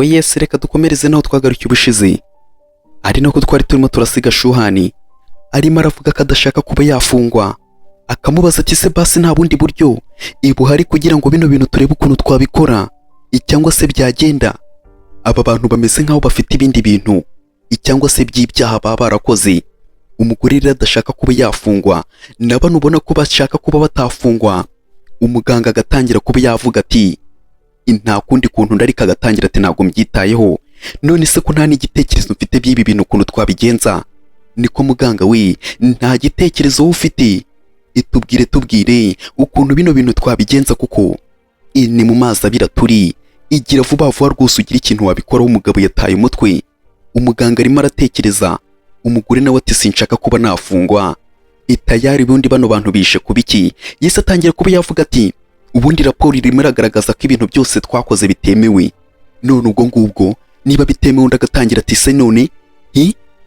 Yes, reka dukomereze naho twagarukiye ubushize. Ari nako twari turimo turasiga Shuhani arimo aravuga ko adashaka kuba yafungwa. Akamubaza ati se basi nta bundi buryo buhari kugira ngo bino bintu turebe ukuntu twabikora cyangwa se byagenda. Aba bantu bameze nkaho bafite ibindi bintu cyangwa se by'ibyaha baba barakoze. Umugore rero adashaka kuba yafungwa, nabano ubona ko bashaka kuba batafungwa. Umuganga agatangira kuba yavuga ati nta kundi kuntu ndarika, agatangira ati ntabwo mbyitayeho, none se ko nta n'igitekerezo mfite by'ibi bintu ukuntu twabigenza. Niko muganga we, nta gitekerezo ufite, tubwire ukuntu bino bintu twabigenza, kuko ni mu mazi abira turi, igira vuba vuba rwose ugira ikintu wabikoraho. Umugabo yataye umutwe, umuganga arimo aratekereza. Umugore nawe ati sinshaka kuba nafungwa, tayari bundi bano bantu bishe kubiki. Yese atangira kuba yavuga ati ubundi raporo irimo iragaragaza ko ibintu byose twakoze bitemewe, none ubwo ngubwo niba bitemewe ndagatangira ati se none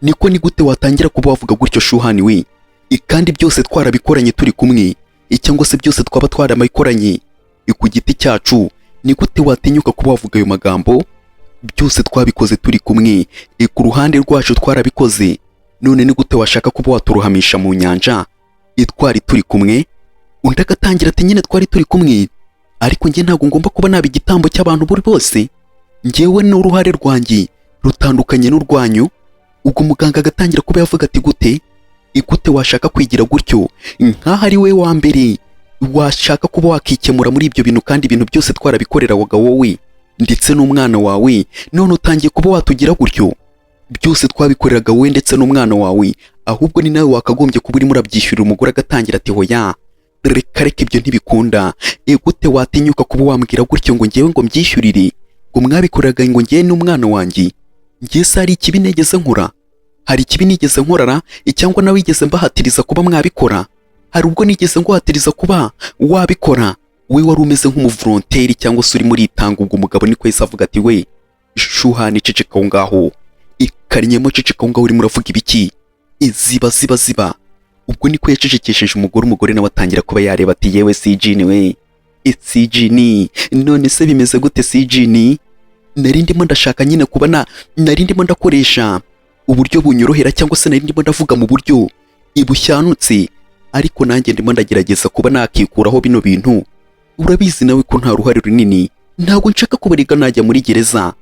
niko ni gute watangira kuba wavuga gutyo Shuhani we, kandi byose twarabikoranye turi kumwe, cyangwa se byose twaba twarabikoranye ku giti cyacu, ni gute watinyuka kuba wavuga ayo magambo? Byose twabikoze turi kumwe, ku ruhande rwacu twarabikoze, none ni gute washaka kuba waturuhamisha mu nyanja twari turi kumwe? Undi agatangira ati nyine twari turi kumwe, ariko njye ntabwo ngomba kuba naba igitambo cy'abantu buri bose, njyewe n'uruhare rwanjye rutandukanye n'urwanyu. Ubwo muganga agatangira kuba yavuga ati gute washaka kwigira gutyo, nkaho ari we wa mbere washaka kuba wakikemura muri ibyo bintu, kandi ibintu byose twarabikoreraga wowe ndetse n'umwana wawe, none utangiye kuba watugira gutyo. Byose twabikoreraga wowe ndetse n'umwana wawe, ahubwo ni nawe wakagombye kuba urimo urabyishyurira. Umugore agatangira ati hoya, reka ibyo ntibikunda. Gute watinyuka kuba wambwira gutyo ngo njyewe ngo mbyishyurire, ngo mwabikoreraga ngo njyewe n'umwana wanjye? Njye se hari ikibi nigeze nkora? Hari ikibi nigeze nkorara cyangwa nawe wigeze mbahatiriza kuba mwabikora? Hari ubwo nigeze nguhatiriza kuba wabikora? We wari umeze nk'umuvolonteri cyangwa se uri muri itanga. Ubwo umugabo niko yahise avuga ati we Shuhani ceceka aho ngaho, ikarinyemo ceceka aho ngaho, urimo uravuga ibiki? Ziba. Ubwo niko yacecekesheje umugore nawe atangira kuba yareba ati yewe Sijini we, Sijini none se bimeze gute Sijini? Nari ndimo ndashaka nyine kuba nari ndimo ndakoresha uburyo bunyorohera, cyangwa se nari ndimo ndavuga mu buryo ibushanutse, ariko nanjye ndimo ndagerageza kuba nakikuraho bino bintu. Urabizi nawe ko nta ruhare runini, ntabwo nshaka kubariga najya muri gereza,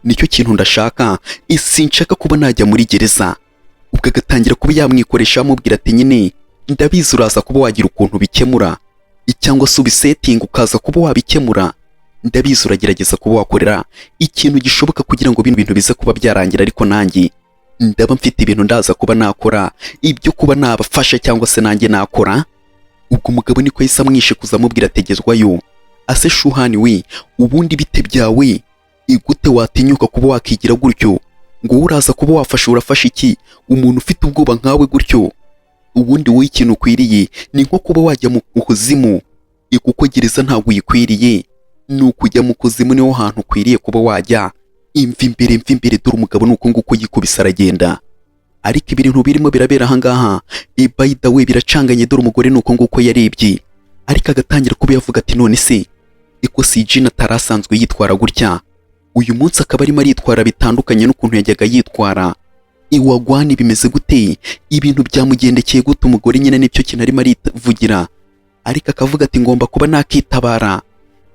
nicyo kintu ndashaka, sinshaka kuba najya muri gereza. Ubwo agatangira kuba yamwikoresha amubwira ati nyine ndabizi uraza kuba wagira ukuntu bikemura, cyangwa se ubisetinga ukaza kuba wabikemura. Ndabizi uragerageza kuba wakorera ikintu gishoboka kugira ngo bino bintu bize kuba byarangira, ariko nanjye ndaba mfite ibintu ndaza kuba nakora ibyo kuba nabafasha cyangwa se nanjye nakora. Ubwo umugabo niko yahise amwishe kuza amubwira ategezwayo. Ase Shuhani we, ubundi bite byawe? Gute watinyuka kuba wakigira gutyo ngo uraza kuba urafasha iki umuntu ufite ubwoba nkawe gutyo? Ubundi wowe ikintu ukwiriye ni nko kuba wajya mu kuzimu, kuko gereza ntabwo uyikwiriye, ni ukujya mu kuzimu, niho hantu ukwiriye kuba wajya. Imva imbere. Dore umugabo nuko nguko yikubise aragenda, ariko ibintu birimo birabera ahangaha by the way biracanganye. Dore umugore nuko nguko yarebye, ariko agatangira kuba yavuga ati none se eko Sijini atarasanzwe yitwara gutya, uyu munsi akaba arimo aritwara bitandukanye n'ukuntu yajyaga yitwara. Iwagwani bimeze gute? Ibintu byamugendekeye gute? Umugore nyine nicyo kintu arimo arivugira, ariko akavuga ati ngomba kuba nakitabara,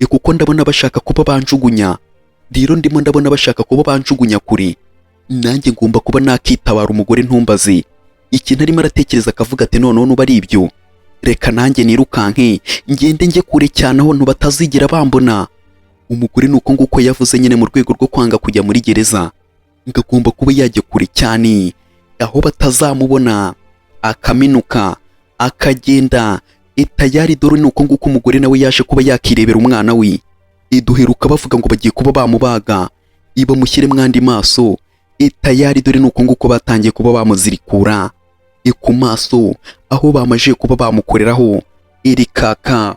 kuko ndabona bashaka kuba banjugunya. Rero ndimo ndabona bashaka kuba banjugunya kure, nanjye ngomba kuba nakitabara. Umugore ntumbaze ikintu arimo aratekereza, akavuga ati none nuba ari ibyo, reka nanjye nirukanke ngende njye kure cyane aho batazigera bambona. Umugore nuko nguko yavuze nyine mu rwego rwo kwanga kujya muri gereza, ngagomba kuba yajya kure cyane aho batazamubona, akaminuka akagenda tayari. Dore nuko nguko umugore nawe yaje kuba yakirebera umwana we. Duheruka bavuga ngo bagiye kuba bamubaga, bamushyire mwandi maso tayari. Dore nuko nguko batangiye kuba bamuzirikura ku maso, aho bamaje kuba bamukoreraho irikaka.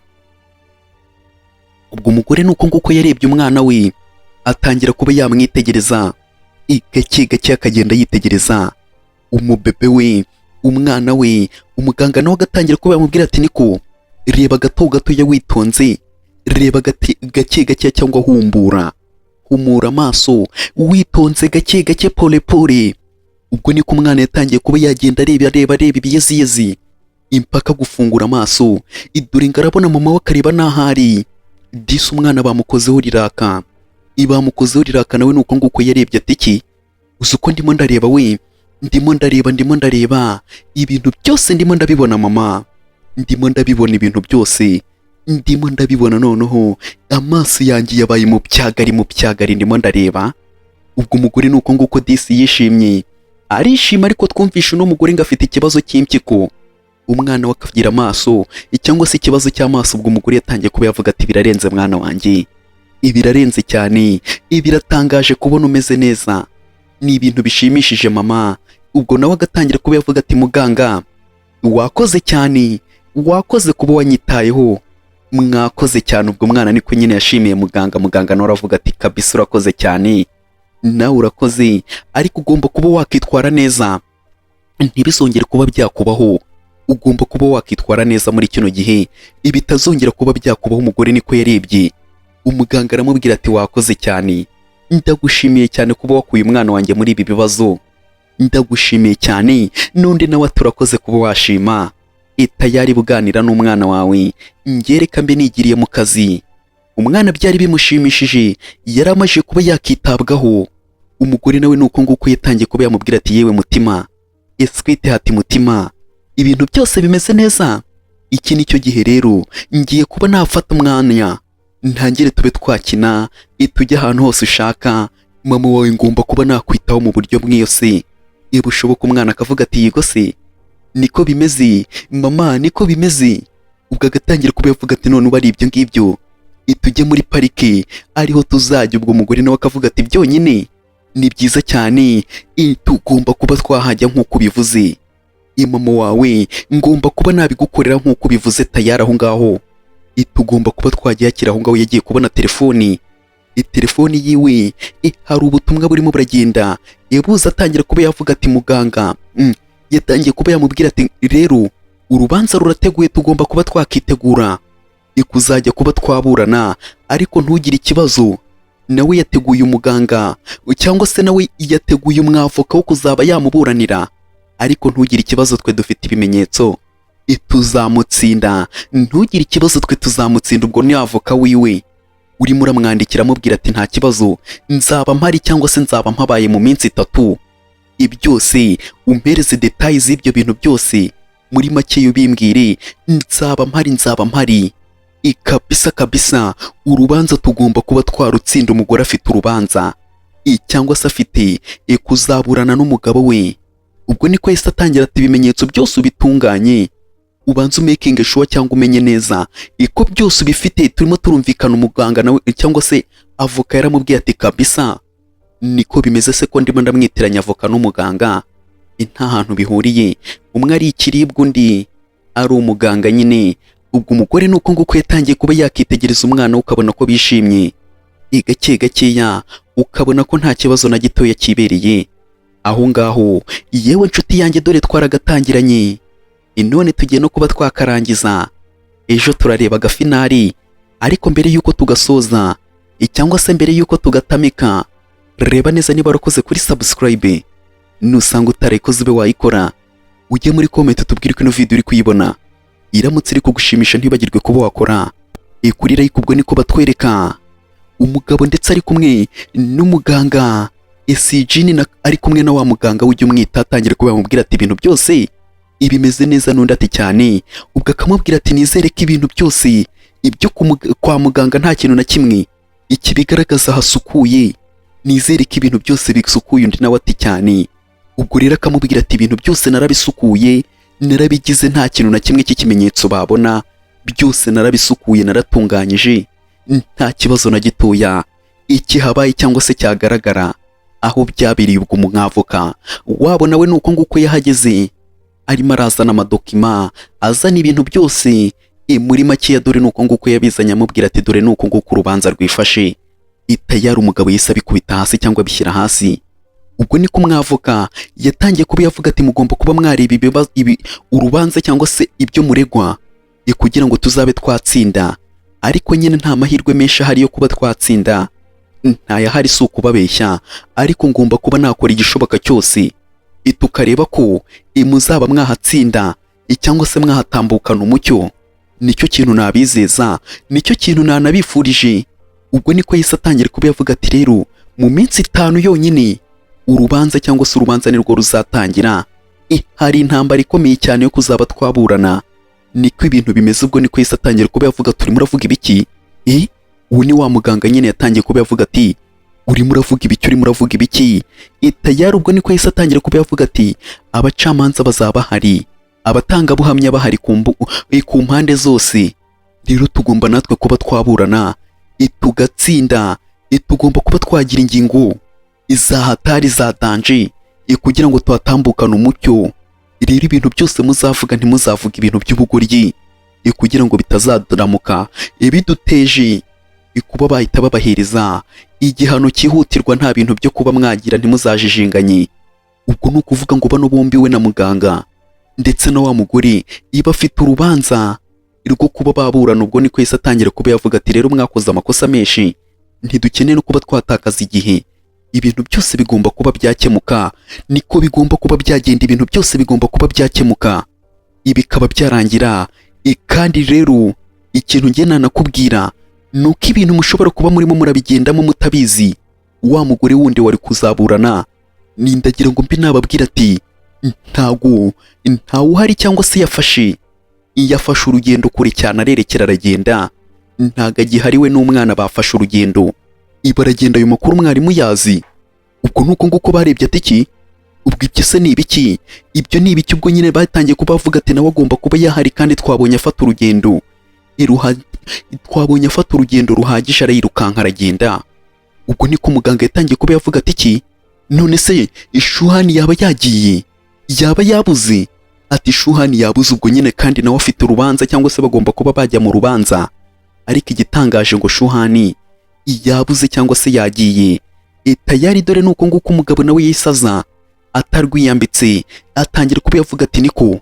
Ubwo umugore nuko nguko yarebye umwana we, atangira kuba yamwitegereza gake akagenda yitegereza umubebe we, umwana we. Umuganga nawe agatangira kuba yamubwira ati niko reba gato ya witonze, reba gake cyangwa uhumura amaso witonze gake gake pole pole. Ubwo niko umwana yatangiye kuba yagenda areba ibiyeziyezi impaka gufungura amaso idure ngarabona mama we akareba n'ahari. Disi umwana bamukozeho riraka, bamukozeho riraka nawe nuko nguko yarebye ati iki uzi uko ndimo ndareba we, ndimo ndareba ibintu byose ndimo ndabibona mama, ndimo ndabibona ibintu byose, ndimo ndabibona noneho amaso yanjye yabaye mu byagari ndimo ndareba. Ubwo umugore nuko nguko disi yishimye arishima, ariko twumvishe uno mugore ngo afite ikibazo cy'impyiko. Umwana we akagira amaso cyangwa se ikibazo cy'amaso. Ubwo umugore yatangiye kuba yavuga ati birarenze mwana wanjye, ibirarenze cyane, ibiratangaje kubona umeze neza, ni ibintu bishimishije mama. Ubwo nawe agatangira kuba yavuga ati muganga wakoze cyane, wakoze kuba wanyitayeho, mwakoze cyane. Ubwo mwana niko nyine yashimiye muganga. Muganga nawe aravuga ati kabisa urakoze cyane, nawe urakoze, ariko ugomba kuba wakitwara neza, ntibizongere kuba byakubaho. Ugomba kuba wakitwara neza muri kino gihe, ibitazongera kuba byakubaho. Umugore niko yarebye, umuganga aramubwira ati wakoze cyane, ndagushimiye cyane kuba wakuye umwana wanjye muri ibi bibazo, ndagushimiye cyane. Nundi nawe turakoze kuba washima, tayari buganira n'umwana wawe, ngereka mbe nigiriye mu kazi. Umwana byari bimushimishije, yari amaze kuba yakitabwaho. Umugore nawe nuko nguko yatangiye kuba yamubwira ati yewe mutima, eswite hati mutima, ibintu byose bimeze neza. Iki nicyo gihe rero ngiye kuba nafata umwanya ntangire tube twakina, tujye ahantu hose ushaka. Mama wawe ngomba kuba nakwitaho mu buryo bwose bushoboka. Umwana akavuga ati yego se niko bimeze mama, niko bimeze. Ubwo agatangira kuba yavuga ati none ubari ibyo ngibyo tujye muri parike ariho tuzajya. Ubwo umugore nawe akavuga ati byonyine ni byiza cyane, tugomba kuba twahajya nk'uko bivuze. Mama wawe ngomba kuba nabigukorera nk'uko bivuze tayari aho ngaho. Tugomba kuba twajya yakira aho ngaho. Yagiye kubona telefoni, telefoni yiwe hari ubutumwa burimo buragenda buza. Atangira kuba yavuga ati muganga yatangiye kuba yamubwira ati rero urubanza rurateguye, tugomba kuba twakitegura kuzajya kuba twaburana, ariko ntugire ikibazo. Nawe yateguye umuganga cyangwa se nawe yateguye umwavoka wo kuzaba yamuburanira, ariko ntugire ikibazo, twe dufite ibimenyetso, tuzamutsinda, ntugire ikibazo, twe tuzamutsinda. Ubwo ni avoka wiwe urimo uramwandikira amubwira ati nta kibazo, nzaba mpari cyangwa se nzaba mpabaye mu minsi 3. Ibyose umpereze details z'ibyo bintu byose muri make yubimbwire, nzaba mpari. Kabisa urubanza tugomba kuba twarutsinda. Umugore afite urubanza cyangwa se afite kuzaburana n'umugabo we. Ubwo niko yahise atangira ati ibimenyetso byose ubitunganye, ubanza umaking sure cyangwa umenye neza ko byose ubifite. Turimo turumvikana. Umuganga nawe cyangwa se avoka yaramubwiye ati kabisa niko bimeze. Se ko ndimo ndamwitiranya avoka n'umuganga, nta hantu bihuriye, umwe ari ikiribwa undi ari umuganga nyine. Ubwo umugore nuko nguko yatangiye kuba yakitegereza umwana, ukabona ko bishimye gake gakeya, ukabona ko nta kibazo na gitoya kibereye aho ngaho. Yewe nshuti yanjye dore twaragatangiranye, none tugiye no kuba twakarangiza. Ejo turarebaga finali, ariko mbere yuko tugasoza cyangwa se mbere yuko tugatamika, reba neza niba warakoze kuri subscribe. Nusanga utarayikoze ube wayikora, ujye muri comment tubwire ko ino video uri kuyibona. Iramutse iri kugushimisha ntibagirwe kuba wakora kuri like. Ubwo niko batwereka umugabo ndetse ari kumwe n'umuganga Jini ari kumwe na wa muganga ujye umwita. Atangira kuba yamubwira ati ibintu byose ibimeze neza, n'undi ati cyane. Ubwo akamubwira ati nizere ko ibintu byose ibyo kwa muganga nta kintu na kimwe ikibigaragaza hasukuye, nizere ko ibintu byose bisukuye. Undi nawe ati cyane. Ubwo rero akamubwira ati ibintu byose narabisukuye, narabigize, nta kintu na kimwe cy'ikimenyetso babona, byose narabisukuye, naratunganyije, nta kibazo na gitoya iki habaye cyangwa se cyagaragara aho byabereye. Ubwo umwavoka wabo nawe nuko nguko yahageze, arimo arazana amadokima, azana ibintu byose muri make. Dore nuko nguko yabizanye, amubwira ati dore nuko nguko urubanza rwifashe. Tayari umugabo yise abikubita hasi cyangwa abishyira hasi. Ubwo niko umwavoka yatangiye kuba yavuga ati mugomba kuba mwareba urubanza cyangwa se ibyo muregwa kugira ngo tuzabe twatsinda, ariko nyine nta mahirwe menshi ahari yo kuba twatsinda. ntayahari si ukubabeshya, ariko ngomba kuba nakora igishoboka cyose tukareba ko muzaba mwahatsinda cyangwa se mwahatambukana umucyo. Nicyo kintu nabizeza, nicyo kintu nanabifurije. Ubwo niko yahise atangira kuba yavuga ati rero mu minsi 5 yonyine urubanza cyangwa se urubanza nirwo ruzatangira. Hari intambara ikomeye cyane yo kuzaba twaburana. Niko ibintu bimeze. Ubwo niko yahise atangira kuba yavuga turi muravuga ibiki? Ubu ni wa muganga nyine yatangiye kuba yavuga ati uri muravuga ibiki, uri muravuga ibiki? Tayari ubwo niko yahise atangira kuba yavuga ati abacamanza bazaba bahari, abatangabuhamya bahari ku mpande zose. Rero tugomba natwe kuba twaburana tugatsinda. Tugomba kuba twagira ingingo izahatari za danje kugira ngo tuhatambukane umucyo. Rero ibintu byose muzavuga ntimuzavuga ibintu by'ubugoryi kugira ngo bitazaduramuka biduteje kuba bahita babahereza igihano cyihutirwa. Nta bintu byo kuba mwagira ntimuzajijinganye. Ubwo ni ukuvuga ngo bano bombi, we na muganga ndetse na wa mugore, iba afite urubanza rwo kuba baburana. Ubwo niko yahise atangira kuba yavuga ati rero mwakoze amakosa menshi, ntidukeneye no kuba twatakaza igihe. Ibintu byose bigomba kuba byakemuka, niko bigomba kuba byagenda. Ibintu byose bigomba kuba byakemuka bikaba byarangira. Kandi rero ikintu njye nanakubwira nuko ibintu mushobora kuba murimo murabigendamo mutabizi. Wa mugore wundi wari kuzaburana nindagira ngo mbi nababwira ati ntawe uhari cyangwa se yafashe urugendo kure cyane arerekera aragenda. Ntago agihariwe n'umwana bafashe urugendo baragenda. Ayo makuru mwarimu yazi. Ubwo nuko nguko barebye ati iki ubwo ibyo se ni ibiki? Ibyo ni ibiki? Ubwo nyine batangiye kuba bavuga ati nawe agomba kuba yahari, kandi twabonye afata urugendo ruhagije arayirukanka aragenda. Ubwo niko muganga yatangiye kuba yavuga ati iki none se Shuhani yaba yagiye, yaba yabuze? Ati Shuhani yabuze. Ubwo nyine kandi nawe afite urubanza cyangwa se bagomba kuba bajya mu rubanza. Ariko igitangaje ngo Shuhani yabuze cyangwa se yagiye. Tayari dore nuko nguko umugabo nawe yisaza atarwiyambitse atangira kuba yavuga ati niko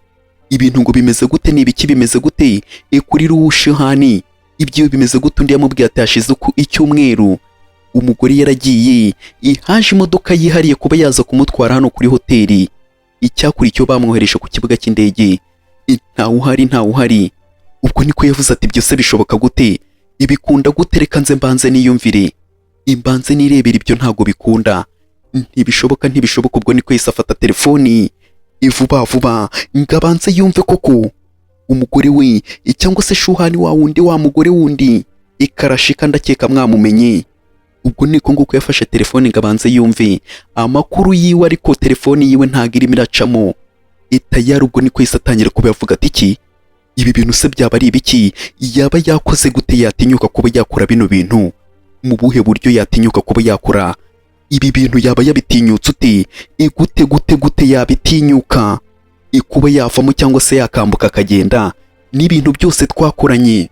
ibintu ngo bimeze gute, ni ibiki bimeze gute kuri Shuhani? Ibyo bimeze gute? Undi yamubwiye ati hashize icyumweru umugore yaragiye, haje imodoka yihariye kuba yaza kumutwara hano kuri hoteli. Icyakurikiye bamwohereje ku kibuga cy'indege. Ntawe uhari. Ubwo niko yavuze ati byose bishoboka gute? Ibikunda gute? Reka nze mbanze niyumvire, imbanze nirebera. Ibyo ntago bikunda, ntibishoboka. Ubwo niko yahise afata telefoni vuba ngabanze yumve koko umugore we cyangwa se Shuhani wa mugore wundi ikarashika, ndakeka mwamumenye. Ubwo niko nguko yafashe telefoni ngabanze yumve amakuru yiwe, ariko telefoni yiwe ntago irimo iracamo. Tayari ubwo niko yahise atangira kuba yavuga ati iki ibi bintu se byaba ari ibiki? Yaba yakoze gute? Yatinyuka kuba yakora bino bintu? Mu buhe buryo yatinyuka kuba yakora ibi bintu? Yaba yabitinyutse ute? Gute yabitinyuka kuba yavamo cyangwa se yakambuka akagenda n'ibintu byose twakoranye?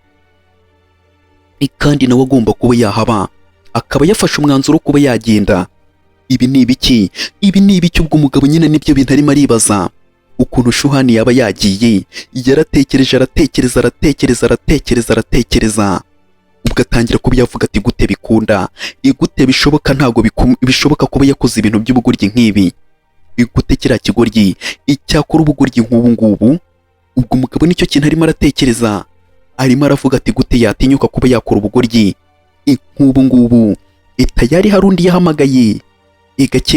Kandi nawe agomba kuba yahaba, akaba yafashe umwanzuro wo kuba yagenda. Ibi ni ibiki? Ubwo umugabo nyine nibyo bintu arimo aribaza ukuntu Shuhani yaba yagiye. Yaratekereje aratekereza. Ubwo atangira kuba yavuga ati gute bikunda, gute bishoboka? Ntago bishoboka kuba yakoze ibintu by'ubugoryi nk'ibi. Gute kiriya kigoryi icyakora ubugoryi nk'ubu ngubu? Ubwo umugabo nicyo kintu arimo aratekereza, arimo aravuga ati gute yatinyuka kuba yakora ubugoryi nk'ubu ngubu? Tayari hari undi yahamagaye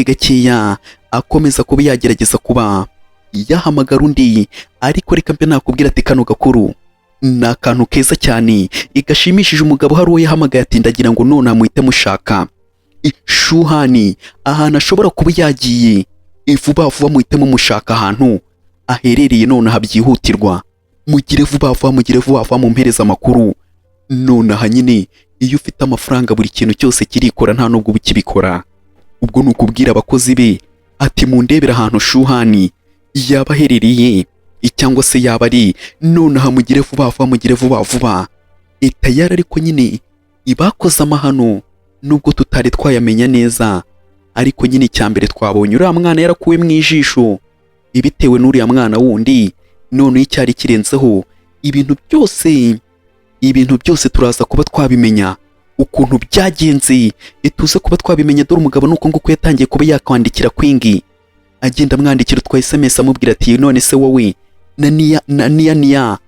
gakeya akomeza kuba yagerageza kuba yahamagara undi. Ariko reka mbe nakubwira ati kano gakuru ni akantu keza cyane igashimishije umugabo. Hari uwo yahamagaye ati ndagira ngo none amuhite mushaka Shuhani ahantu ashobora kuba yagiye vuba muhite mumushaka ahantu aherereye none habyihutirwa. Mugire vuba mumpereza amakuru none aha. Nyine iyo ufite amafaranga buri kintu cyose kirikora, nta nubwo bukibikora. Ubwo nukubwira abakozi be ati mundebera ahantu Shuhani yaba aherereye cyangwa se yaba ari none aha, mugire vuba. Tayari ariko nyine ibakoze amahano nubwo tutari twayamenya neza. Ariko nyine icyambere twabonye uriya mwana yarakuwe mu ijisho bitewe n'uriya mwana wundi. None icyari kirenzeho ibintu byose turaza kuba twabimenya ukuntu byagenze tuze kuba twabimenya. Dore umugabo nuko nguko yatangiye kuba yakwandikira Queen, agenda amwandikira utwa SMS amubwira ati none se wowe na niya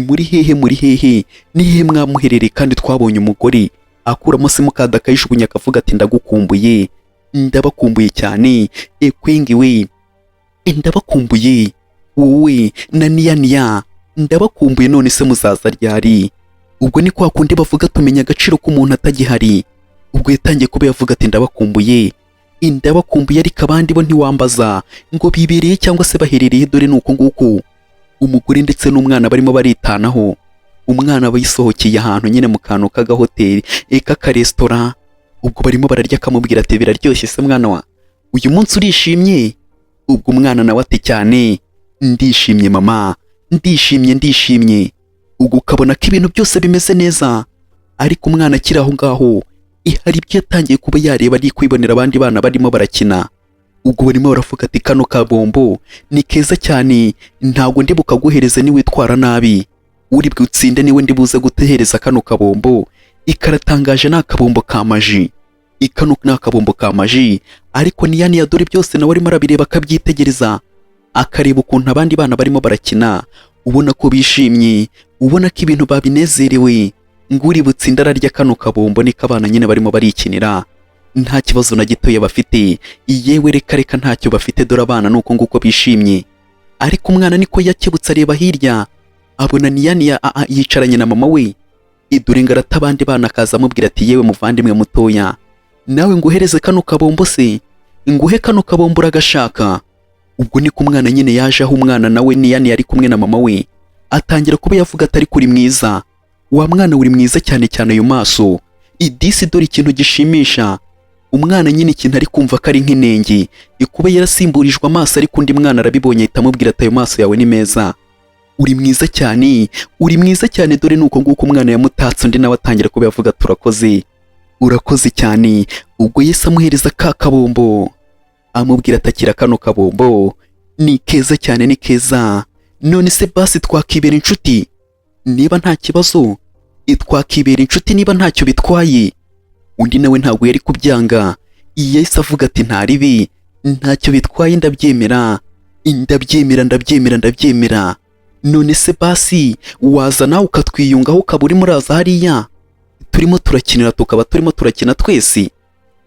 muri hehe ni hehe mwamuherereye kandi twabonye umugore akuramo simukadi akayijugunya akavuga ati ndagukumbuye, ndabakumbuye cyane Queen we, ndabakumbuye wowe na niya ndabakumbuye, none se muzaza ryari? Ubwo ni kwa kundi bavuga tumenya agaciro k'umuntu atagihari. Ubwo yatangiye kuba yavuga ati ndabakumbuye ariko abandi bo ntiwambaza ngo bibereye cyangwa se baherereye. Dore nuko nguko umugore ndetse n'umwana barimo baritanaho. Umwana bayisohokeye ahantu nyine mu kantu k'agahoteli k'akaresitora, ubwo barimo bararya akamubwira ati biraryoshye se mwana wa, uyu munsi urishimye? Ubwo umwana nawe ati cyane ndishimye mama, ndishimye. Ubwo ukabona ko ibintu byose bimeze neza, ariko umwana akiri aho ngaho hari ibyo yatangiye kuba yareba, ari kwibonera abandi bana barimo barakina. Ubwo barimo baravuga ati kano kabombo ni keza cyane, ntabwo ndi bukaguhereze niwitwara nabi, uri bwutsinde niwe ndi buze gutehereza kano kabombo. Ikaratangaje ni akabombo ka maji, ikano ni akabombo ka maji. Ariko niya dore byose nawe arimo arabireba akabyitegereza, akareba ukuntu abandi bana barimo barakina, ubona ko bishimye, ubona ko ibintu babinezerewe. Nguri butsinda ararya kano kabombo, niko abana nyine barimo barikinira, nta kibazo na gitoya bafite, yewe reka ntacyo bafite. Dore abana nuko nguko bishimye, ariko umwana niko yakebutse areba hirya, abona niya yicaranye na mama we. Dore ngarata abandi bana akaza amubwira ati yewe muvandimwe mutoya, nawe nguhereze kano kabombo se, nguhe kano kabombo uragashaka? Ubwo niko umwana nyine yaje aho umwana nawe niya ari kumwe na mama we, atangira kuba yavuga atari kuri mwiza, wa mwana uri mwiza cyane ayo maso. Idisi dore ikintu gishimisha umwana nyine, ikintu ari kumva ko ari nk'inenge kuba yarasimburijwe amaso, ariko undi mwana arabibonye ahita amubwira ati ayo maso yawe ni meza, uri mwiza cyane. Dore nuko nguko umwana yamutatse, undi nawe atangira kuba yavuga urakoze cyane. Ubwo Yesu amuhereza ka kabombo, amubwira atakira kano kabombo ni keza cyane, ni keza. None se basi twakibera inshuti niba nta kibazo, twakibera inshuti niba ntacyo bitwaye. Undi nawe ntabwo yari kubyanga, Yesu avuga ati nta ribi, ntacyo bitwaye, ndabyemera. None se basi waza nawe ukatwiyungaho, ukaba urimo uraza hariya turimo turakinira, tukaba turimo turakina twese.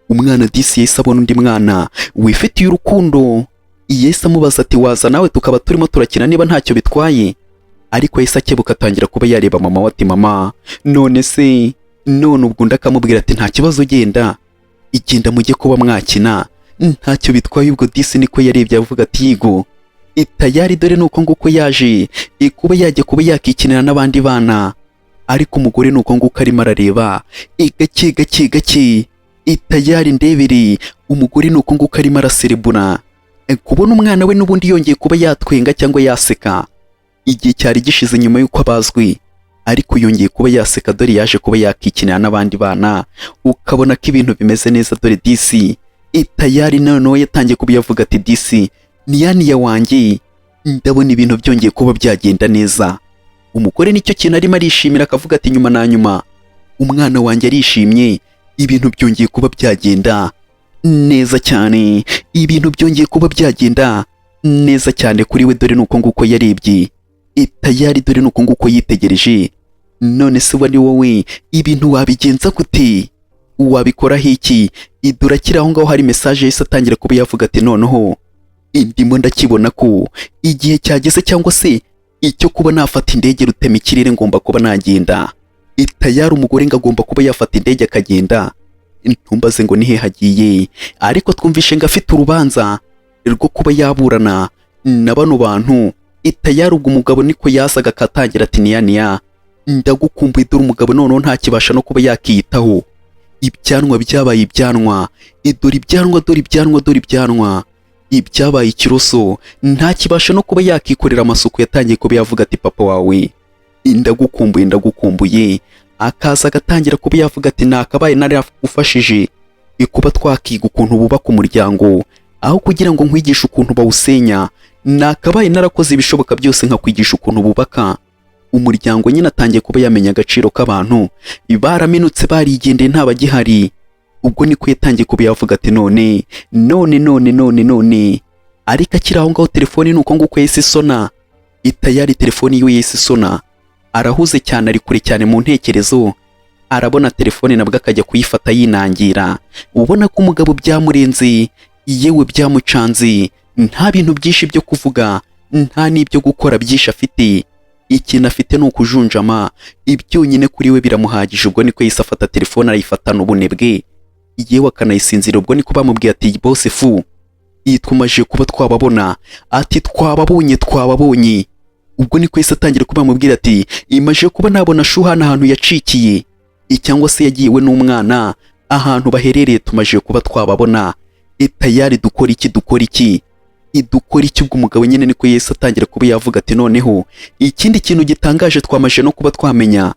Umwana disi Yesu abona undi mwana wifitiye urukundo, Yesu amubaza ati waza nawe tukaba turimo turakina niba ntacyo bitwaye. Ariko Yesu akebuka atangira kuba yareba mama we ati mama none se, none ubwo ndakamubwira ati nta kibazo, igenda mujye kuba mwakina, ntacyo bitwaye. Ubwo disi niko yarebye avuga ati yigo itayari. Dore nuko nguko yaje kuba yajya kuba yakikinira n'abandi bana, ariko umugore nuko nguko arimo arareba gake itayari ndebere. Umugore nuko nguko arimo araserebura kubona umwana we n'ubundi yongeye kuba yatwenga cyangwa yaseka. Igihe cyari gishize nyuma y'uko abazwi, ariko yongeye kuba yaseka. Dore yaje kuba yakikinira n'abandi bana, ukabona ko ibintu bimeze neza. Dore disi itayari noneho yatangiye kuba yavuga ati disi niya wanjye, ndabona ibintu byongeye kuba byagenda neza. Umugore nicyo kintu arimo arishimira, akavuga ati nyuma na nyuma umwana wanjye arishimye, ibintu byongeye kuba byagenda neza cyane, ibintu byongeye kuba byagenda neza cyane kuri we. Dore nuko nguko yarebye itayari, dore nuko nguko yitegereje. None se wari wowe ibintu wabigenza gute, wabikora hiki? Idura kiri aho ngaho hari message Yesu atangira kuba yavuga ati noneho ndimo ndakibona ko igihe cyageze, cyangwa se icyo kuba nafata indege rutema ikirere, ngomba kuba nagenda. Itayari umugore ngo agomba kuba yafata indege akagenda. Ntumbaze ngo nihe hagiye, ariko twumvishe ngo afite urubanza rwo kuba yaburana na bano bantu. Itayari ubwo umugabo niko yasaga akatangira ati niya ndagukumbuye. Dore umugabo noneho ntakibasha no kuba yakiyitaho, ibyanwa byabaye ibyanwa, dore ibyanwa ibyabaye ikiroso, ntakibasha no kuba yakikorera amasuku. Yatangiye kuba yavuga ati papa wawe ndagukumbuye. Akaza agatangira kuba yavuga ati nakabaye narafashije kuba twakiga ukuntu bubaka umuryango, aho kugira ngo nkwigishe ukuntu bawusenya, nakabaye narakoze ibishoboka byose nkakwigisha ukuntu bubaka umuryango nyine atangiye kuba yamenya agaciro k'abantu baraminutse barigendeye nta bagihari. Ubwo niko yatangiye kuba yavuga ati none ariko akiri aho ngaho telefoni nuko nguko yahise isona. Itayari telefoni yiwe yahise isona, arahuze cyane, ari kure cyane mu ntekerezo. Arabona telefoni nabwo akajya kuyifata yinangira. Ubona ko umugabo byamurenze, yewe byamucanze, nta bintu byinshi byo kuvuga, nta n'ibyo gukora byinshi afite. Ikintu afite ni ukujunjama, ibyonyine kuri we biramuhagije. Ubwo niko yahise afata telefoni arayifatana ubunebwe, yewe akanayisinzira. Ubwo niko bamubwiye ati bose fu yitwumaje kuba twababona, ati twababonye. Ubwo niko yahise atangira kuba bamubwira ati imaje kuba nabona Shuhani ahantu yacikiye, cyangwa se yagiwe n'umwana ahantu baherereye, tumaje kuba twababona. Tayari dukora iki? Ubwo umugabo nyine niko yahise atangira kuba yavuga ati noneho ikindi kintu gitangaje twamaje no kuba twamenya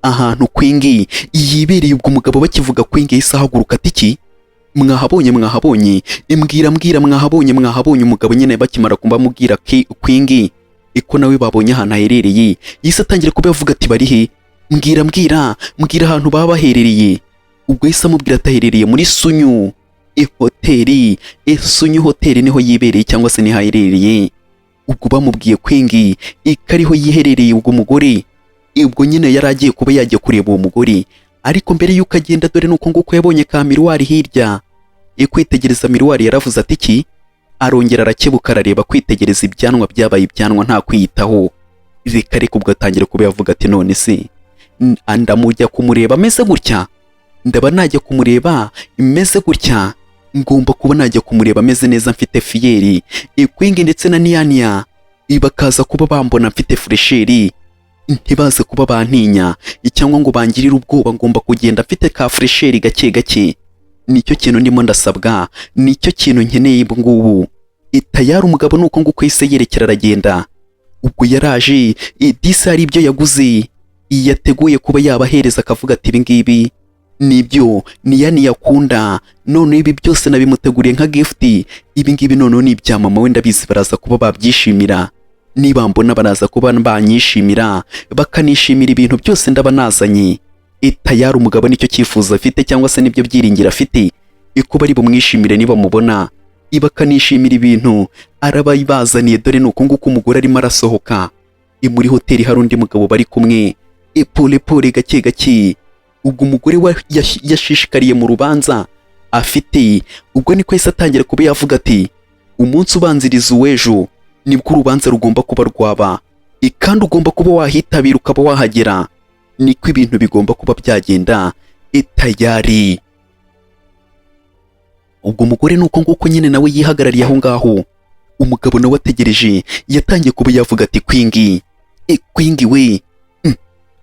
ahantu Queen yibereye. Ubwo umugabo bakivuga Queen yahise ahaguruka ati iki mwahabonye imbwira mwahabonye. Umugabo nyine bakimara kumba mubwira Queen iko nawe babonye ahantu aherereye, yahise atangira kuba yavuga ati bari he, mbwira ahantu baba baherereye. Ubwo yahise amubwira ataherereye muri Sunyu hoteli. Sunyu hoteli niho yibereye cyangwa se niho aherereye. Ubwo bamubwiye Queen ikariho yiherereye. Ubwo umugore ubwo nyine yari agiye kuba yajya kureba uwo mugore, ariko mbere yuko agenda dore nuko nguko yabonye ka miruwari hirya. Kwitegereza miruwari yaravuze ati iki, arongera arakebuka arareba, kwitegereza ibyanwa byabaye ibyanwa nta kwiyitaho. Reka ubwo atangira kuba yavuga ati none se ndamujya kumureba ameze gutya, ndaba najya kumureba imeze gutya, ngomba kuba najya kumureba ameze neza mfite fiyeri. Queen ndetse na Niania bakaza kuba bambona mfite fresheri, ntibaze kuba bantinya cyangwa ngo bangirire ubwoba. Ngomba kugenda mfite ka fresheri gake. Nicyo kintu ndimo ndasabwa, nicyo kintu nkeneye ngubu. Tayari umugabo nuko nguko yise yerekera aragenda. Ubwo yaraje disi hari ibyo yaguze yateguye kuba yabahereza, akavuga ati ibingibi nibyo Niania yakunda, none ibi byose nabimuteguriye nka gift. Ibingibi none ni ibya mama we, ndabizi baraza kuba babyishimira. Niba mbona baraza kuba banyishimira, bakanishimira ibintu byose ndaba nazanye. Tayari umugabo nicyo cyifuzo afite cyangwa se nibyo byiringira afite, kuba ari bumwishimire niba mubona, bakanishimira ibintu arabayibazaniye. Dore nuko nguko umugore arimo arasohoka. Muri hoteli hari undi mugabo bari kumwe, pole gake. Ubwo umugore yashishikariye mu rubanza afite. Ubwo niko yahise atangira kuba yavuga ati umunsi ubanziriza uw'ejo nibwo urubanza rugomba kuba rwaba, kandi ugomba kuba wahitabira ukaba wahagera. Niko ibintu bigomba kuba byagenda. Tayari ubwo umugore nuko nguko nyine nawe yihagarariye aho ngaho. Umugabo nawe ategereje, yatangiye kuba yavuga ati Queen we.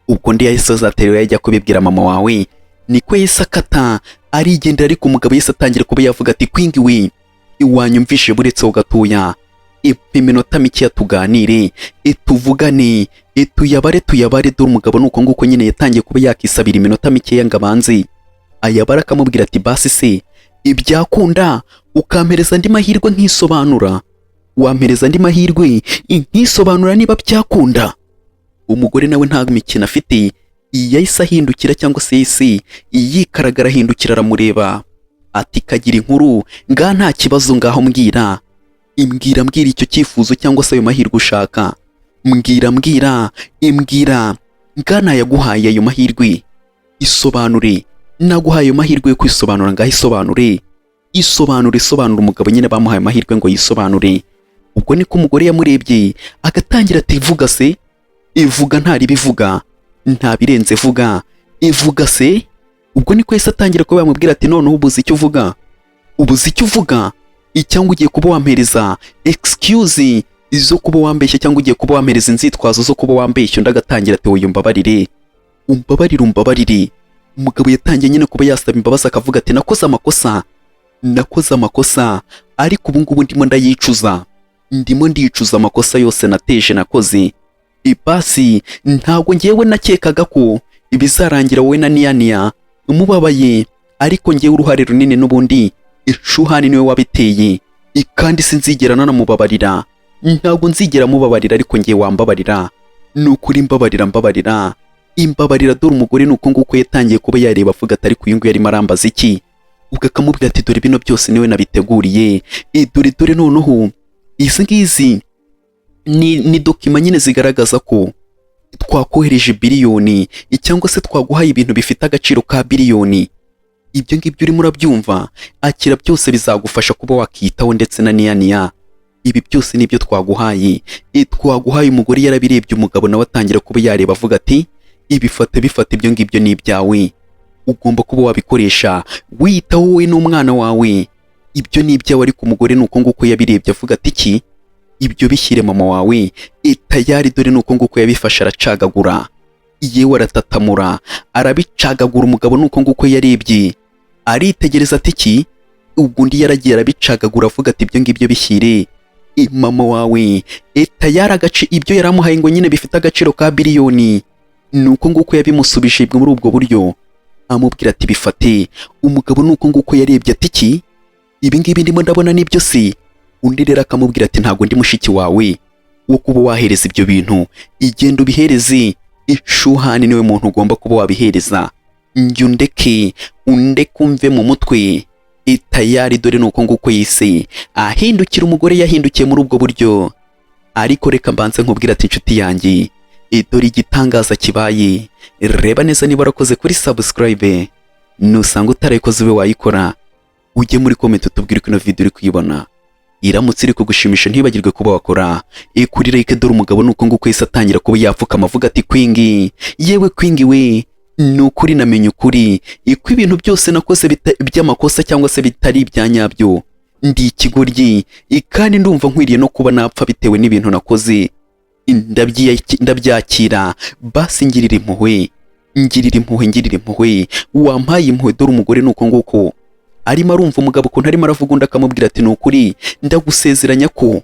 Ubwo ndi yahise azaterera yajya kubibwira mama wawe, niko yahise akata arigendera. Ariko umugabo yahise atangira kuba yavuga ati Queen we, iwanyumvishe buretse ho gatoya, iminota mike tuganire, tuvugane, tuyabare. Dore umugabo nuko nguko nyine yatangiye kuba yakisabira iminota mike ngo abanze ayabara, akamubwira ati basi se ibyakunda ukampereza andi mahirwe nkisobanura, wampereza andi mahirwe nkisobanura niba byakunda. Umugore nawe nta mikino afite, yahise ahindukira cyangwa se yahise yikaragara, ahindukira aramureba ati kagira inkuru nga nta kibazo, ngaho mbwira icyo cyifuzo cyangwa se ayo mahirwe ushaka. Mbwira nga nayaguhaye ayo mahirwe, isobanure. Naguhaye ayo mahirwe yo kwisobanura, ngaho isobanure. Umugabo nyine bamuhaye amahirwe ngo yisobanure. Ubwo niko umugore yamurebye agatangira ati vuga se, ivuga ntari bivuga, nta birenze vuga, ivuga se. Ubwo niko yahise atangira kuba yamubwira ati noneho ubuze icyo uvuga, cyangwa ugiye kuba wampereza excuse zo kuba wambeshye, cyangwa ugiye kuba wampereza inzitwazo zo kuba wambeshye. Undi agatangira ati oya umbabarire. Umugabo yatangiye nyine kuba yasaba imbabazi, akavuga ati nakoze amakosa, ariko ubu ngubu ndimo ndicuza amakosa yose nateje nakoze. Basi ntabwo ngewe nakekaga ko ibizarangira wowe na Niania umubabaye, ariko ngewe uruhare runini n'ubundi Shuhani niwe wabiteye, kandi sinzigera nanamubabarira. Ntabwo nzigera mubabarira, ariko ngewe wambabarira. nukuri mbabarira imbabarira, dore umugore nuko nguko yatangiye kuba yareba avuga ati ariko uyu nguyu arimo arambaza iki, ubwo akamubwira ati dore bino byose niwe nabiteguriye, dore noneho izi ngizi ni dokima nyine zigaragaza ko twakohereje biliyoni cyangwa se twaguhaye ibintu bifite agaciro ka biliyoni. Ibyo ngibyo urimo urabyumva, akira byose bizagufasha kuba wakiyitaho ndetse na niya. Ibi byose nibyo twaguhaye, twaguhaye. Umugore yarabirebye, umugabo nawe atangira kuba yareba avuga ati bifate ibyo ngibyo ni ibyawe, ugomba kuba wabikoresha wiyitaho wowe n'umwana wawe, ibyo ni ibyawe. Ariko umugore nuko nguko yabirebye avuga ati iki, ibyo bishyire mama wawe tayari, dore nuko nguko yabifashe aracagagura, yewe aratatamura arabicagagura. Umugabo nuko nguko yarebye aritegereza ati iki, ubwo undi yaragiye arabicagagura avuga ati ibyo ngibyo bishyire mama wawe tayari, agace ibyo yaramuhaye ngo nyine bifite agaciro ka biliyoni. Nuko nguko yabimusubije muri ubwo buryo, amubwira ati bifate. Umugabo nuko nguko yarebye ati iki, ibi ngibi ndimo ndabona nibyo se. Undi rero akamubwira ati ntago ndi mushiki wawe wo kuba wahereza ibyo bintu, igenda ubihereze Shuhani, niwe muntu ugomba kuba wabihereza, njye undeke umve mu mutwe tayari. Dore nuko nguko yise ahindukira, umugore yahindukiye muri ubwo buryo. Ariko reka mbanze nkubwira ati inshuti yanjye, dore igitangaza kibaye. Reba neza niba warakoze kuri subscribe, nusanga utarayikoze ube wayikora, ujye muri comment utubwire ko ino video uri kuyibona. Iramutse iri kugushimisha ntibagirwe kuba wakora kuri like. Dore umugabo nuko nguko yise atangira kuba yapfukama avuga ati kwingi, yewe kwingi we, nukuri namenye ukuri ko ibintu byose nakoze by'amakosa cyangwa se bitari ibyanyabyo, ndi ikigoryi kandi ndumva nkwiriye no kuba napfa bitewe n'ibintu nakoze. Ndabyakira basi, ngirira impuhwe, wampaye impuhwe. Dore umugore nuko nguko arimo arumva umugabo ukuntu arimo aravuga, undi akamubwira ati nukuri ndagusezeranya ko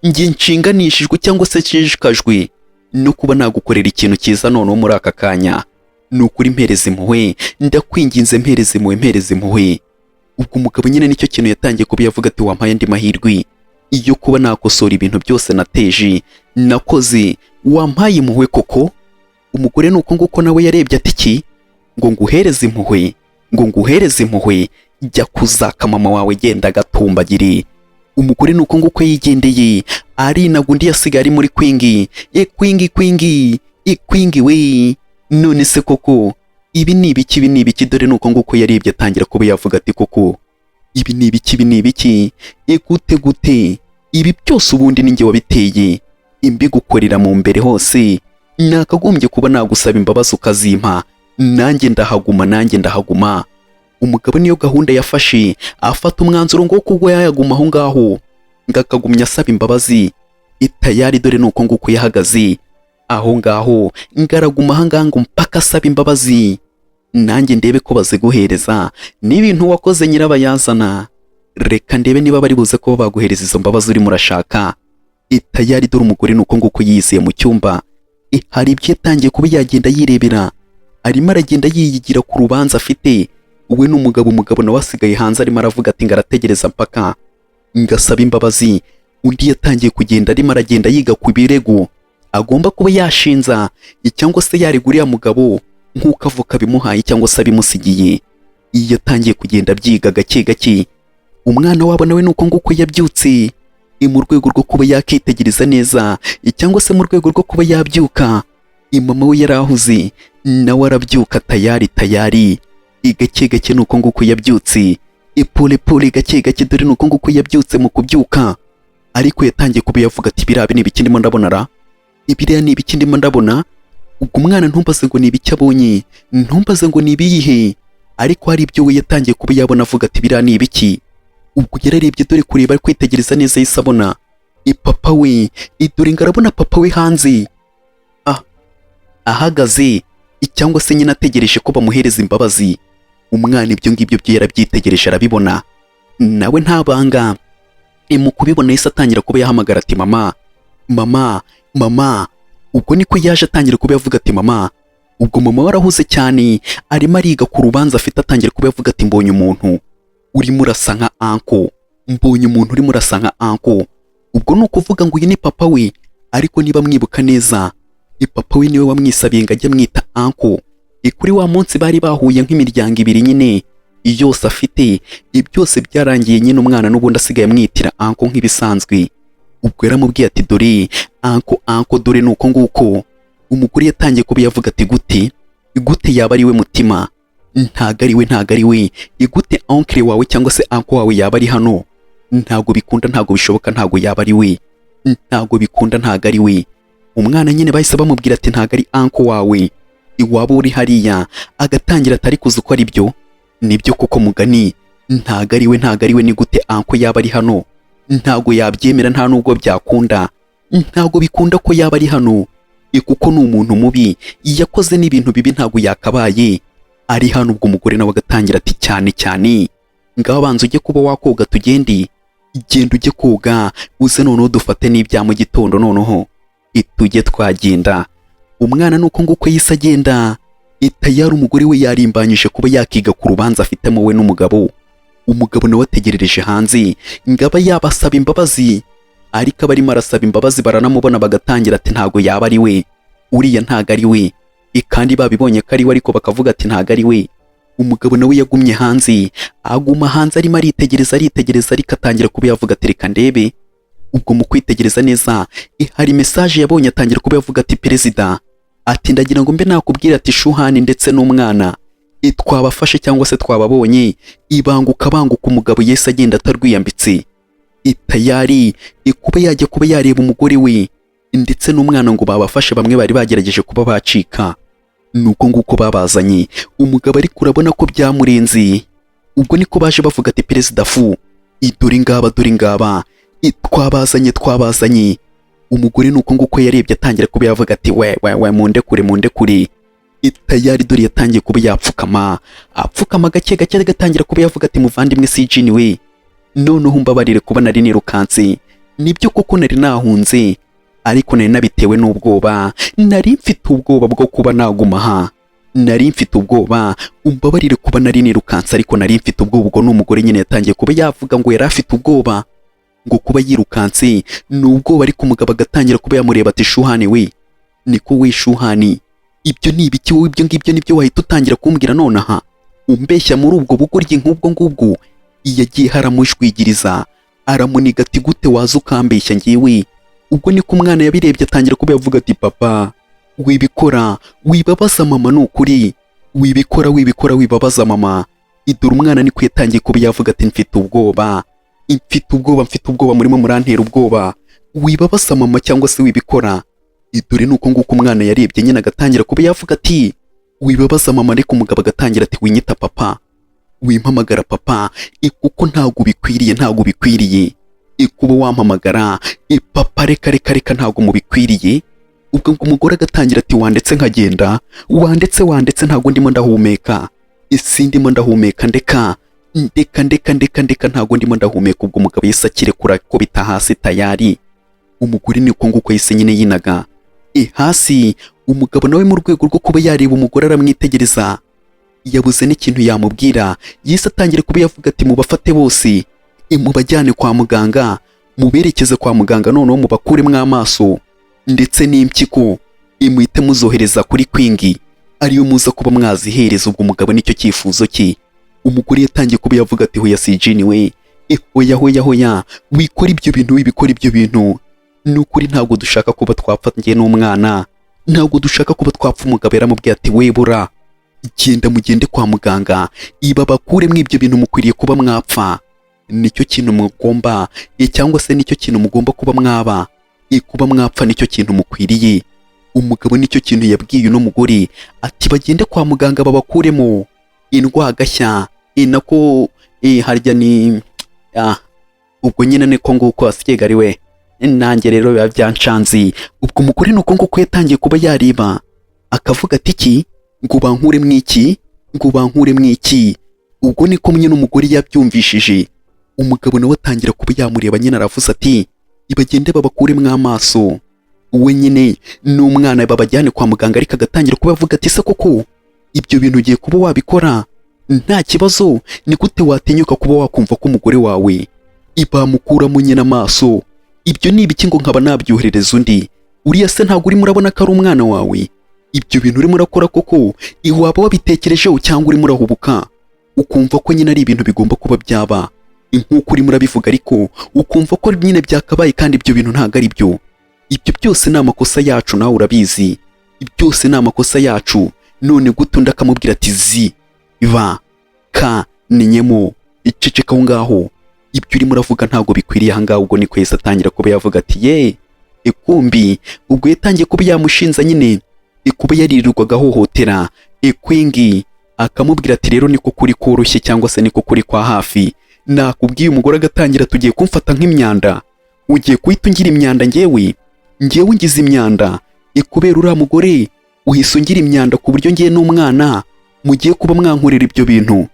njye nshinganishijwe cyangwa se nshishikajwe no kuba nagukorera ikintu cyiza noneho muri aka kanya. Nukuri mpereza impuhwe, ndakwinginze mpereza impuhwe. Ubwo umugabo nyine nicyo kintu yatangiye kuba yavuga ati wampaye andi mahirwe iyo kuba nakosora ibintu byose nakoze, wampaye impuhwe koko. Umugore nuko nguko nawe yarebye ati iki, ngo nguhereze impuhwe, jya kuzaka mama wawe, genda gatumbagire. Umugore nuko nguko yigendeye arinaga, undi yasigaye ari muri kwingi, kwingi we, none se koko ibi ni ibiki? Dore nuko nguko yarebye atangira kuba yavuga ati koko ibi ni ibiki? Gute ibi byose ubundi ninjye wabiteye, imbigukorera mu mbere hose, nakagombye kuba nagusaba imbabazi ukazimpa, nanjye ndahaguma. Umugabo niyo gahunda yafashe, afata umwanzuro ngo kuko yayaguma aho ngaho, ngakagumya asaba imbabazi tayari. Dore nuko nguko yahagaze aho ngaho, ngaraguma aha ngaha ngo mpaka asaba imbabazi, nanjye ndebe ko baziguhereza n'ibintu wakoze nyirabayazana. Reka ndebe niba bari buze kuba baguhereza izo mbabazi urimo urashaka tayari. Dore umugore nuko nguko yizeye mu cyumba, hari ibyo yatangiye kuba yagenda yirebera, arimo aragenda yiyigira ku rubanza afite we n'umugabo. Umugabo nawe asigaye hanze arimo aravuga ati ngarategereza mpaka ngasaba imbabazi. Undi yatangiye kugenda arimo aragenda yiga ku birego agomba kuba yashinza cyangwa se yareguriya mugabo nk'uko avuka bimuhaye cyangwa se abimusigiye. Yatangiye kugenda byiga gake. Umwana wabo nawe nuko nguko yabyutse mu rwego rwo kuba yakitegereza neza cyangwa se mu rwego rwo kuba yabyuka. Mama we yarahuze nawe arabyuka tayari gake nuko nguko yabyutse pole gake. Dore nuko nguko yabyutse mu kubyuka, ariko yatangiye kuba yavuga ati birabe ni ibiki ndimo ndabona ibiriya ni ibiki ndimo ndabona. Ubwo umwana ntumbaze ngo ni ibiki abonye, ntumbaze ngo ni ibiyihe, ariko hari ibyo we yatangiye kuba yabona avuga ati biriya ni ibiki. Ubwo yararebye, dore kureba ari kwitegereza neza yahise abona papa we, dore ngarabona papa we hanze ahagaze cyangwa se nyine ategereje ko bamuhereza imbabazi. Umwana ibyo ngibyo byo yarabyitegereje arabibona, nawe ntabanga mu kubibona yahise atangira kuba yahamagara ati mama. Ubwo niko yaje atangira kuba yavuga ati mama. Ubwo mama warahuze cyane, arimo ariga ku rubanza afite, atangira kuba yavuga ati mbonye umuntu urimo urasa nka anko, ubwo ni ukuvuga ngo uyu ni papa we. Ariko niba mwibuka neza, papa we niwe wamwisabiye ngo ajye amwita anko. Kuri wa munsi bari bahuye nk'imiryango ibiri nyine yose afite, byose byarangiye nyine umwana n'ubundi asigaye amwitira anko nk'ibisanzwe. Ubwo yaramubwiye ati dore anko dore nuko nguko. Umugore yatangiye kuba yavuga ati gute yaba ari we Mutima? Ntago ari we. Gute onkle wawe cyangwa se anko wawe yaba ari hano? Ntago bikunda, ntago bishoboka, ntago yaba ari we. Ntago bikunda, ntago ari we. Umwana nyine bahise bamubwira ati ntago ari anko wawe, iwaba uri hariya. Agatangira atari kuza uko ari byo. Nibyo koko Mugani, ntago ari we. Ni gute anko yaba ari hano? Ntago yabyemera, nta nubwo byakunda. Ntago bikunda ko yaba ari hano, kuko ni umuntu mubi, yakoze n'ibintu bibi, ntago yakabaye ari hano. Ubwo umugore nawe agatangira ati cyane ngaho banza ujye kuba wakoga tugende. Genda ujye koga uze noneho dufate n'ibya mu gitondo noneho tujye twagenda. Umwana nuko nguko yise agenda. Tayari umugore we yarimbanyije kuba yakiga ku rubanza afitemo we n'umugabo. Umugabo nawe ategerereje hanze ngaba yabasaba imbabazi, ariko abarimo arasaba imbabazi baranamubona bagatangira ati ntago yaba ari we, uriya ntago ari we. Kandi babibonye ko ari we ariko bakavuga ati ntago ari we. Umugabo nawe yagumye hanze, aguma hanze arimo aritegereza ariko atangira kuba yavuga ati reka ndebe. Ubwo mu kwitegereza neza hari message yabonye, atangira kuba yavuga ati perezida, ati ndagira ngo mbe nakubwira ati Shuhani ndetse n'umwana twabafashe cyangwa se twababonye, banguka. Umugabo yese agenda atarwiyambitse. Tayari kuba yajya kuba yareba umugore we ndetse n'umwana ngo babafashe, bamwe bari bagerageje kuba bacika. Nuko nguko babazanye. Umugabo ariko urabona ko byamurenze. Ubwo niko baje bavuga ati perezida fu, dore ngaba twabazanye. Umugore nuko nguko yarebye atangira kuba yavuga ati we mundekure. Tayari dore yatangiye kuba apfukama gake agatangira kuba yavuga ati muvandimwe Sijini we, noneho mbabarire kuba nari nirukanse. Nibyo koko nari nahunze, ariko nari nabitewe n'ubwoba. Nari mfite ubwoba bwo kuba naguma aha. Nari mfite ubwoba, umbabarire kuba nari nirukanse, ariko nari mfite ubwoba. Ubwo n'umugore nyine yatangiye kuba yavuga ngo yari afite ubwoba ngo kuba yirukanse n'ubwoba, ariko umugabo agatangira kuba yamureba ati Shuhani we, niko we Shuhani, ibyo ni ibiki wowe? Ibyo ngibyo nibyo wahita utangira kumbwira nonaha umbeshya muri ubwo bugoryi nk'ubwo ngubwo? Yagiye haramujwigiriza aramuniga ati gute waza ukambeshya ngiwe? Ubwo niko umwana yabirebye atangira kuba yavuga ati papa wibikora, wibabaza mama, nukuri wibikora wibabaza mama. Idura umwana niko yatangiye kuba yavuga ati mfite ubwoba, murimo murantera ubwoba, wibabaza mama cyangwa se wibikora. Idure nuko nguko umwana yarebye nyine agatangira kuba yavuga ati wibabaza mama, ariko umugabo agatangira ati winyita papa, wimpamagara papa, kuko ntago bikwiriye kuba wampamagara papa, reka ntago mubikwiriye. Ubwo ngo umugore agatangira ati wandetse nkagenda, wandetse ntago ndimo ndahumeka, sindimo ndahumeka, ndeka ntago ndimo ndahumeka. Ubwo umugabo yise akirekura ko bita hasi. Tayari umugore niko nguko yise nyine yinaga hasi. Umugabo nawe mu rwego rwo kuba yareba umugore aramwitegereza, yabuze n'ikintu yamubwira. Yise atangira kuba yavuga ati mubafate bose mubajyane kwa muganga, muberekeze kwa muganga, noneho mubakuremo amaso ndetse n'impyiko, muhite muzohereza kuri kwingi, ariyo muza kuba mwazihereza. Ubwo umugabo nicyo cyifuzo cye. Umugore yatangiye kuba yavuga ati hoya Sijini we, hoya wikora ibyo bintu, nukuri ntabwo dushaka kuba twapfa njye n'umwana, ntabwo dushaka kuba twapfa. Umugabo yaramubwiye ati webura genda mugende kwa muganga, bakuremo ibyo bintu, mukwiriye kuba mwapfa. Nicyo kintu mugomba cyangwa se nicyo kintu mugomba kuba mwaba, kuba mwapfa nicyo kintu mukwiriye. Umugabo nicyo kintu yabwiye uno mugore ati bagende kwa muganga babakuremo indwagashya. Nako harya ni ubwo nyine niko nguko asigaye ari we. Nanjye rero biba byancanze. Ubwo umugore nuko nguko yatangiye kuba yareba akavuga ati iki ngo bankuremo iki. Ubwo niko nyine umugore yabyumvishije. Umugabo nawe atangira kuba yamureba nyine aravuze ati ibagende babakuremo amaso. Uwe nyine n'umwana babajyane kwa muganga, ariko agatangira kuba avuga ati se koko ibyo bintu ugiye kuba wabikora nta kibazo? Ni gute watinyuka kuba wakumva ko umugore wawe bamukuramo nyine amaso? Ibyo ni ibiki ngo nkaba nabyoherereza undi? uriya se ntabwo urimo urabona ko ari umwana wawe? Ibyo bintu urimo urakora koko iwaba wabitekerejeho cyangwa urimo urahubuka ukumva ko nyine ari ibintu bigomba kuba byaba nk'uko urimo urabivuga, ariko ukumva ko nyine byakabaye kandi ibyo bintu ntabwo ari byo. Ibyo byose ni amakosa yacu, nawe urabizi. Byose ni amakosa yacu. None gute undi akamubwira ati ninyemo iceceka aho ngaho? Ibyo urimo uravuga ntabwo bikwiriye aha ngaho. Ubwo niko Yesu atangira kuba yavuga ati ekumbi, ubwo yatangiye kuba yamushinza nyine kuba yaririrwaga ahohotera ekwingi, akamubwira ati rero niko kuri koroshye cyangwa se niko kuri kwa hafi. Nakubwiye umugore agatangira tugiye kumfata nk'imyanda, ugiye kuhita ungira imyanda ngewe ngize imyanda kubera uriya mugore uhise ungira imyanda ku buryo ngiye n'umwana mugiye kuba mwankorera ibyo bintu.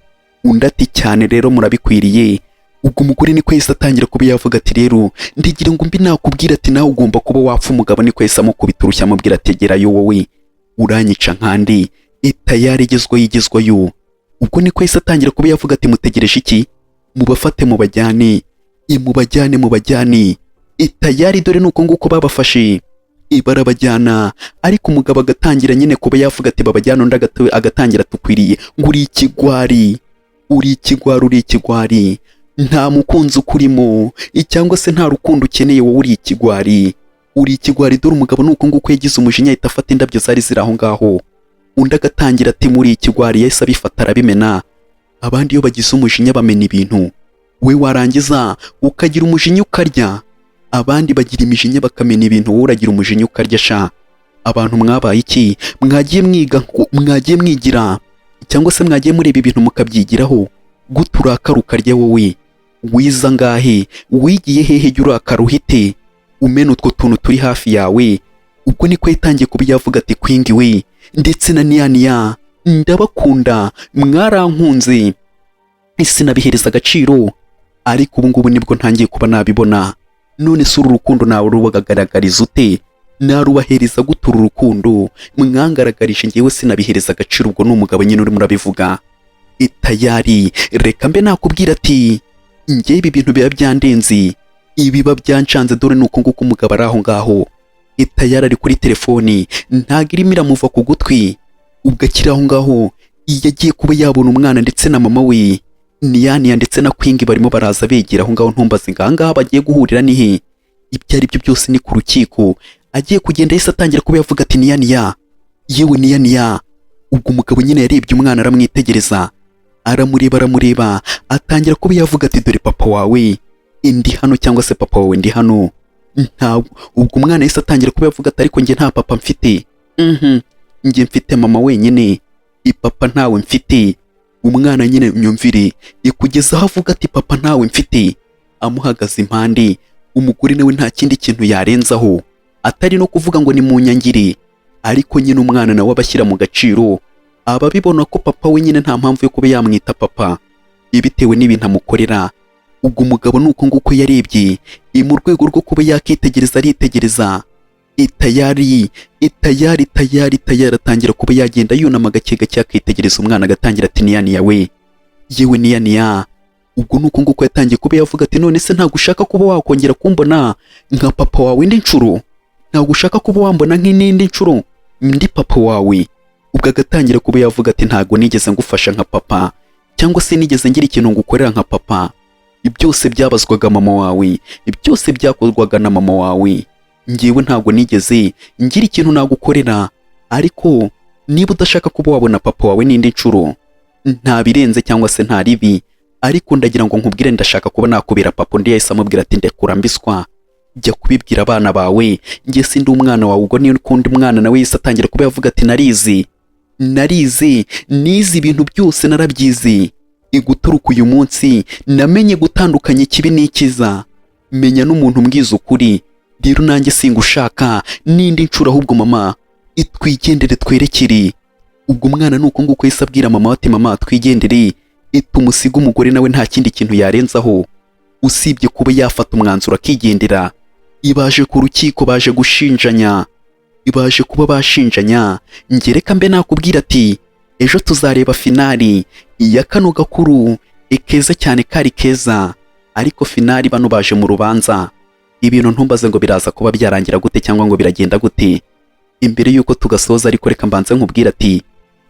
Undi ati cyane rero murabikwiriye. Ubwo umugore niko Yesu atangira kuba yavuga ati rero ndigira ngo mbi nakubwira ati nawe ugomba kuba wapfa umugabo. Niko Yesu amukubita urushyi amubwira ati gerayo wowe uranyica nkandi tayari yigezwayo. Ubwo niko Yesu atangira kuba yavuga ati mutegereje iki? Mubafate mubajyane tayari, dore nuko nguko babafashe barabajyana. Ariko umugabo agatangira nyine kuba yavuga ati babajyana, undi agatangira tukwiriye ngo uri ikigwari, nta mukunzi ukurimo cyangwa se nta rukundo ukeneye, wowe uri ikigwari. Dore umugabo nuko nguko yagize umujinya ahita afata indabyo zari ziri aho ngaho. Undi agatangira ati muri ikigwari, yahise abifata arabimena. Abandi iyo bagize umujinya bamena ibintu, we warangiza ukagira umujinya ukarya. Abandi bagira imijinya bakamena ibintu, wowe uragira umujinya ukarya sha. Abantu mwabaye iki? Mwagiye mwigira cyangwa se mwagiye mureba ibintu mukabyigiraho? Gute urakara ukarya wowe? Wiza ngahe? Wigiye hehe jya urakara uhite umena utwo tuntu turi hafi yawe? Ubwo niko yatangiye kuba yavuga ati kwingi we ndetse na niya ndabakunda, mwarankunze sinabihereza agaciro, ariko ubu ngubu nibwo ntangiye kuba nabibona. None se uru rukundo nawe rubagaragariza ute? Narubahereza gute uru rukundo? Mwangaragarije ngewe sinabihereza agaciro. Ubwo n'umugabo nyine urimo urabivuga tayari. Reka mbe nakubwira ati ngewe ibi bintu biba byandenze, ibiba byancanze. Dore nuko nguko umugabo ari aho ngaho tayari ari kuri telefoni, ntago irimo iramuva ku gutwi. Ubwo akiri aho ngaho yagiye kuba yabona umwana ndetse na mama we niya ndetse na kwingi barimo baraza begera aho ngaho. Ntumbaze ngaha bagiye guhurira nihe? Ibyo ari byo byose ni ku rukiko. Agiye kugenda Yesu atangira kuba yavuga ati niya yewe niya. Ubwo umugabo nyine yarebye umwana aramwitegereza, aramureba, atangira kuba yavuga ati dore papa wawe ndi hano, cyangwa se papa wawe ndi hano. Ubwo umwana Yesu atangira kuba yavuga ati ariko njye nta papa mfite. Njye mfite mama wenyine, papa ntawe mfite. Umwana nyine nyumvire kugeza aho avuga ati papa ntawe mfite, amuhagaze impande. Umugore nawe nta kindi kintu yarenzaho atari no kuvuga ngo ni mu nyangire. Ariko nyine umwana nawe abashyira mu gaciro, ababibona ko papa we nyine nta mpamvu yo kuba yamwita papa bitewe n'ibintu amukorera. Ubwo umugabo nuko nguko yarebye mu rwego rwo kuba yakitegereza, aritegereza tayari atangira kuba yagenda yunama gake gake akitegereza umwana, agatangira ati niya we yewe niya. Ubwo nuko nguko yatangiye kuba yavuga ati none se ntabwo ushaka kuba wakongera kumbona nka papa wawe indi nshuro? Ntabwo ushaka kuba wambona nk'indi nshuro ndi papa wawe? Ubwo agatangira kuba yavuga ati ntabwo nigeze ngufasha nka papa, cyangwa se nigeze ngira ikintu ngukorera nka papa. Byose byabazwaga mama wawe, byose byakorwaga na mama wawe. Ngewe ntabwo nigeze ngira ikintu nagukorera. Ariko niba udashaka kuba wabona papa wawe n'indi nshuro, nta birenze cyangwa se nta ribi, ariko ndagira ngo nkubwire ndashaka kuba nakubera papa. Undi yahise amubwira ati ndekura mbiswa, jya kubibwira abana bawe, nge sindi umwana wawe. Ubwo niyo kundi mwana nawe yahise atangira kuba yavuga ati nize ibintu byose narabyize. Guturuka uyu munsi namenye gutandukanya ikibi n'ikiza, menya n'umuntu mbwiza ukuri. Rero nanjye singushaka n'indi nshuro, ahubwo mama twigendere twerekere. Ubwo umwana nuko nguko yahise abwira mama ati mama twigendere, tumusiga umugore nawe nta kindi kintu yarenzaho usibye kuba yafata umwanzuro akigendera. Ibaje ku rukiko, baje gushinjanya, ibaje kuba bashinjanya. Ngereka mbe nakubwira ati ejo tuzareba finali ya kano gakuru keza cyane kari keza. Ariko finali bano baje mu rubanza ibintu ntumbaze ngo biraza kuba byarangira gute cyangwa ngo biragenda gute. Imbere yuko tugasoza ariko reka mbanze nkubwira ati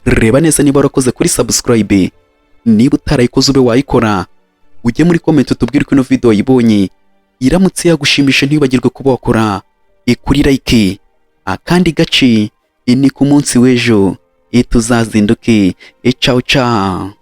reba neza niba warakoze kuri subscribe, niba utarayikoze ube wayikora, ujye muri comment utubwire ko ino video yibonye iramutse yagushimisha ntibagirwe kuba wakora kuri like. Akandi gace ni ku munsi w'ejo tuzazinduke. Ciao ciao.